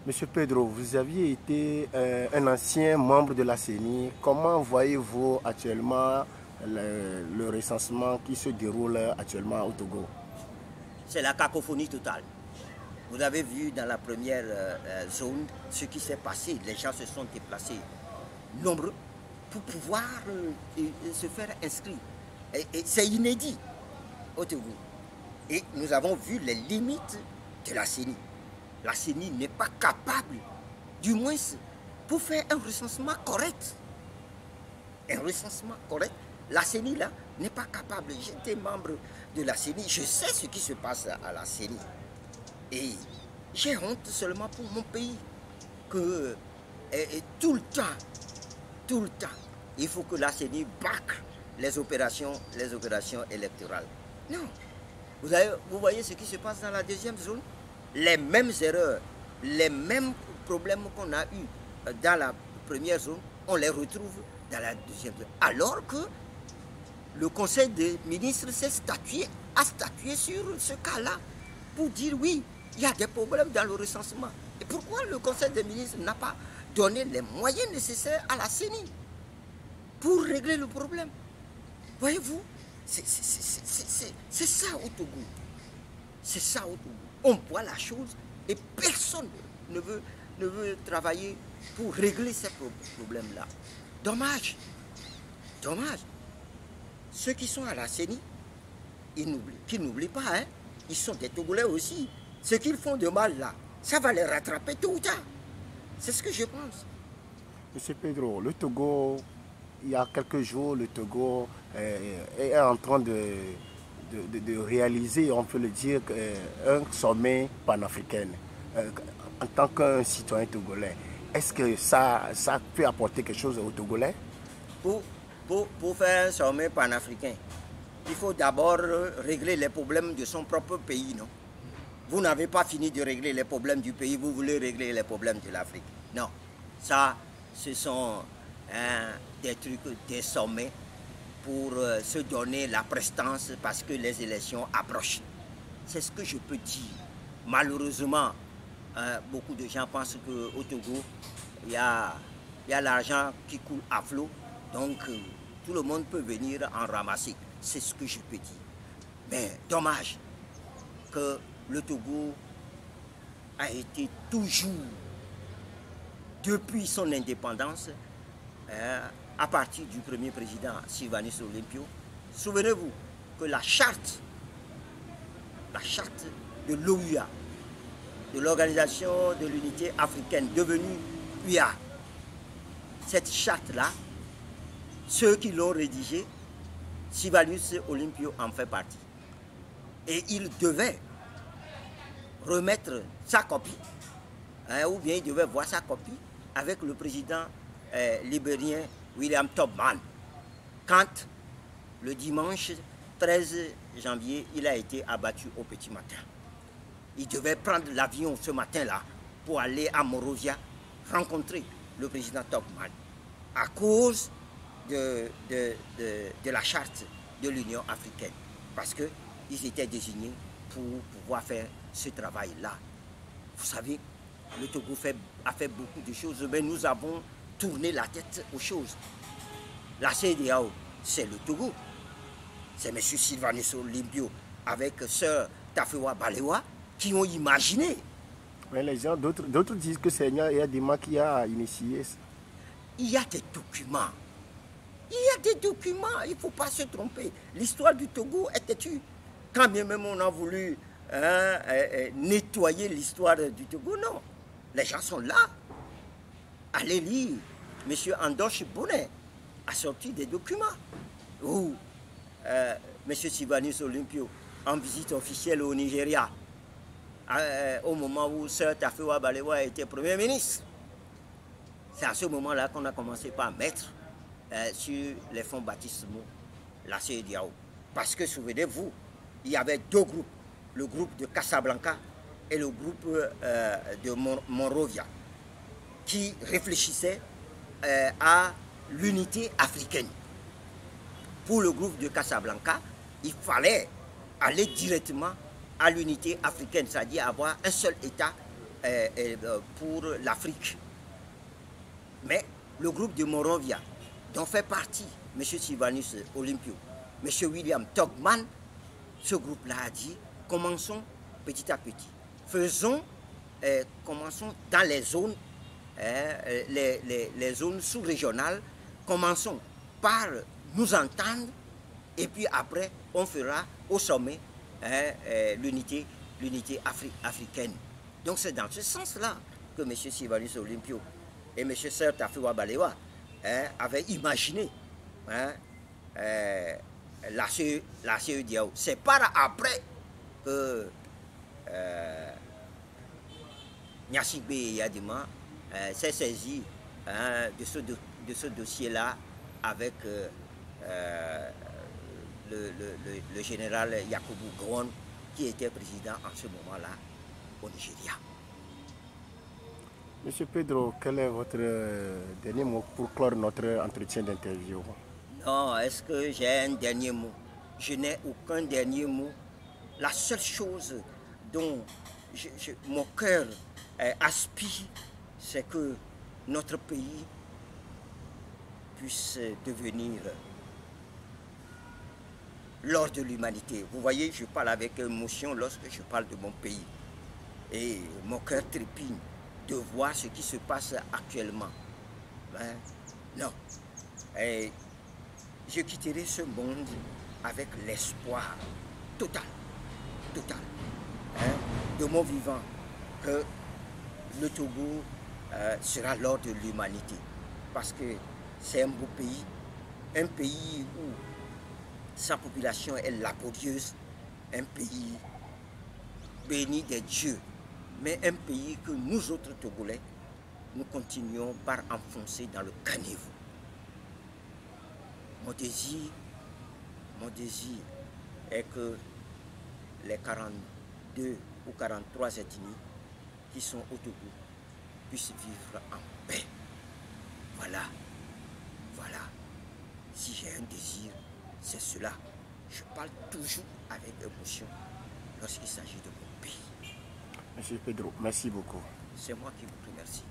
Monsieur Pedro, vous aviez été un ancien membre de la CENI. Comment voyez-vous actuellement le recensement qui se déroule actuellement au Togo? C'est la cacophonie totale. Vous avez vu dans la première zone ce qui s'est passé. Les gens se sont déplacés nombreux pour pouvoir se faire inscrire. Et c'est inédit au Togo. Et nous avons vu les limites de la CENI. La CENI n'est pas capable, du moins pour faire un recensement correct. Un recensement correct. La CENI là n'est pas capable. J'étais membre de la CENI, je sais ce qui se passe à la CENI. Et j'ai honte seulement pour mon pays que tout le temps, il faut que la CENI bâcle les opérations électorales. Non. Vous voyez ce qui se passe dans la deuxième zone? Les mêmes erreurs, les mêmes problèmes qu'on a eu dans la première zone, on les retrouve dans la deuxième zone. Alors que le Conseil des ministres a statué sur ce cas-là pour dire oui, il y a des problèmes dans le recensement. Et pourquoi le Conseil des ministres n'a pas donné les moyens nécessaires à la CENI pour régler le problème? Voyez-vous, c'est ça au Togo. C'est ça au Togo. On voit la chose et personne ne veut travailler pour régler ces problèmes-là. Dommage. Dommage. Ceux qui sont à la CENI, qu'ils n'oublient pas, hein, ils sont des Togolais aussi. Ce qu'ils font de mal là, ça va les rattraper tôt ou tard. C'est ce que je pense. Monsieur Pedro, le Togo, il y a quelques jours, le Togo est en train de réaliser, on peut le dire, un sommet panafricain en tant qu'un citoyen togolais. Est-ce que ça peut apporter quelque chose aux Togolais? Pour faire un sommet panafricain, il faut d'abord régler les problèmes de son propre pays, non? Vous n'avez pas fini de régler les problèmes du pays, vous voulez régler les problèmes de l'Afrique. Non, ça, ce sont des trucs, des sommets pour se donner la prestance parce que les élections approchent. C'est ce que je peux dire. Malheureusement, beaucoup de gens pensent qu'au Togo, il y a l'argent qui coule à flot, donc tout le monde peut venir en ramasser. C'est ce que je peux dire. Mais dommage que le Togo a été toujours, depuis son indépendance, à partir du premier président Sylvanus Olympio, souvenez-vous que la charte de l'OUA, de l'Organisation de l'Unité africaine, devenue UA, cette charte-là, ceux qui l'ont rédigée, Sylvanus Olympio en fait partie. Et il devait remettre sa copie, hein, ou bien il devait voir sa copie avec le président libérien William Tubman, quand le dimanche 13 janvier, il a été abattu au petit matin. Il devait prendre l'avion ce matin-là pour aller à Monrovia rencontrer le président Tubman à cause de la charte de l'Union africaine, parce qu'ils étaient désignés pour pouvoir faire ce travail-là. Vous savez, le Togo a fait beaucoup de choses, mais nous avons tourné la tête aux choses. La CEDEAO, c'est le Togo. C'est M. Sylvanus Olympio avec Sœur Tafewa Balewa qui ont imaginé. Mais les gens, d'autres disent que c'est Yadima qui a initié. Il y a des documents. Il y a des documents, il ne faut pas se tromper. L'histoire du Togo est têtue. Quand bien même on a voulu nettoyer l'histoire du Togo, non. Les gens sont là. Allez lire. M. Andoche Bonnet a sorti des documents où M. Sylvanus Olympio, en visite officielle au Nigeria, au moment où Sœur Tafewa Balewa était Premier ministre. C'est à ce moment-là qu'on a commencé par mettre sur les fonds baptismaux la CEDEAO. Parce que, souvenez-vous, il y avait deux groupes, le groupe de Casablanca et le groupe de Monrovia, qui réfléchissaient à l'unité africaine. Pour le groupe de Casablanca, il fallait aller directement à l'unité africaine, c'est-à-dire avoir un seul État pour l'Afrique. Mais le groupe de Monrovia, dont fait partie M. Sylvanus Olympio, M. William Togman, ce groupe-là a dit, commençons petit à petit. Commençons dans les zones, les zones sous-régionales, commençons par nous entendre, et puis après, on fera au sommet l'unité africaine. Donc c'est dans ce sens-là que M. Sylvanus Olympio et M. Sir Tafawa Balewa avaient imaginé la CEDEAO. C'est par après que Gnassingbé Eyadema s'est saisi de ce dossier-là avec le général Yakubu Gowon, qui était président en ce moment-là au Nigeria. Monsieur Pedro, quel est votre dernier mot pour clore notre entretien d'interview? Non, est-ce que j'ai un dernier mot? Je n'ai aucun dernier mot. La seule chose dont mon cœur aspire, c'est que notre pays puisse devenir l'or de l'humanité. Vous voyez, je parle avec émotion lorsque je parle de mon pays. Et mon cœur trépigne de voir ce qui se passe actuellement. Non. Et je quitterai ce monde avec l'espoir total, de mon vivant, que le Togo sera l'or de l'humanité. Parce que c'est un beau pays, un pays où sa population est laborieuse, un pays béni des dieux, mais un pays que nous autres Togolais, nous continuons par enfoncer dans le caniveau. Mon désir est que les 42 ou 43 ethnies qui sont au Togo puissent vivre en paix. Voilà. Si j'ai un désir, c'est cela. Je parle toujours avec émotion lorsqu'il s'agit de mon pays. Monsieur Pedro, merci beaucoup. C'est moi qui vous remercie.